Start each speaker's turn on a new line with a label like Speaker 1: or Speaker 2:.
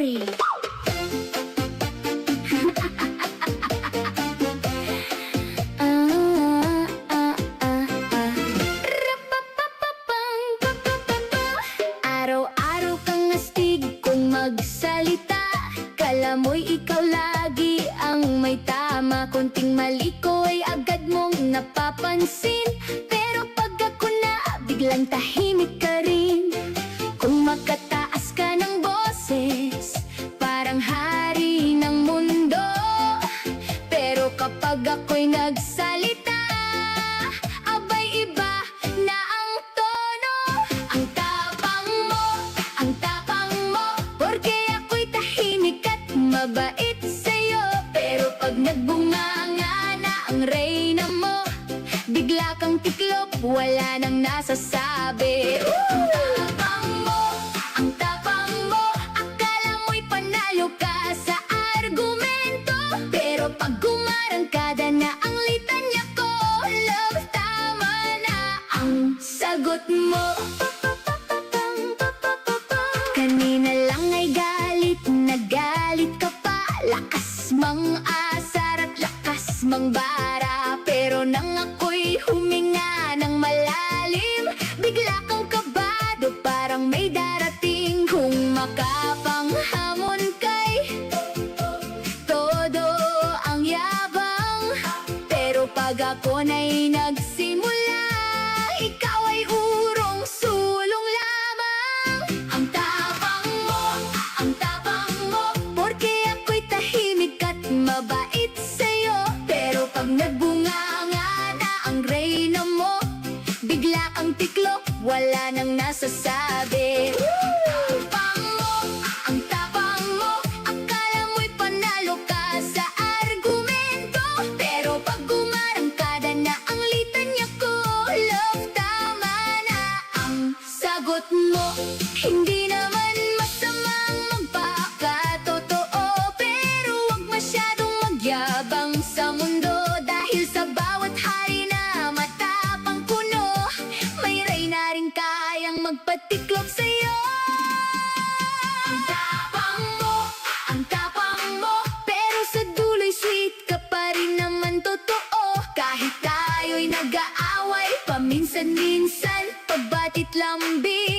Speaker 1: Story. Araw-araw kang astig kung magsalita, kala mo'y ikaw lagi ang may tama. Konting mali ko ay agad mong napapansin, pero pag ako na, biglang tahimik ka rin. Kung makataas ka ng boses, parang hari ng mundo, pero kapag ako'y nagsalita, abay iba na ang tono. Ang tapang mo, porque ako'y tahimik at mabait sa'yo. Pero pag nagbunganga na ang reyna mo, bigla kang tiklop, wala nang nasasabi. Ang tapang mo, akala mo'y panalo ka sa argumento, pero pag gumarangkada na ang litanya ko, love, tama na ang sagot mo. Kanina lang ay galit na galit ka pa, lakas mang asar at lakas mang bara. Pero nang ako'y huminga ng malalim, bigla kang kabado, parang may darating. Kung makapanghamon kay todo ang yabang, pero pag ako na'y nagsimula, ikaw ay urong sulong lamang. Ang tapang mo, porque ako'y tahimik at mabait sa'yo. Pero pag nagbunganga na ang reyna mo, bigla kang tiklop, wala nang nasasabi. Ang tapang mo, akala mo'y panalo ka sa argumento, pero pag gumarangkada na ang litanya ko, love, tama na ang sagot mo. Hindi naman masamang magpakatotoo, pero wag masyadong magyabang sa mundo, dahil sa bawat hari na matapang kuno, may reyna rin kayang magpatiklop sa'yo. Ang tapang mo, pero sa dulo'y sweet ka pa rin naman, totoo. Kahit tayo'y nag-aaway paminsan-minsan, pagbatit lambing,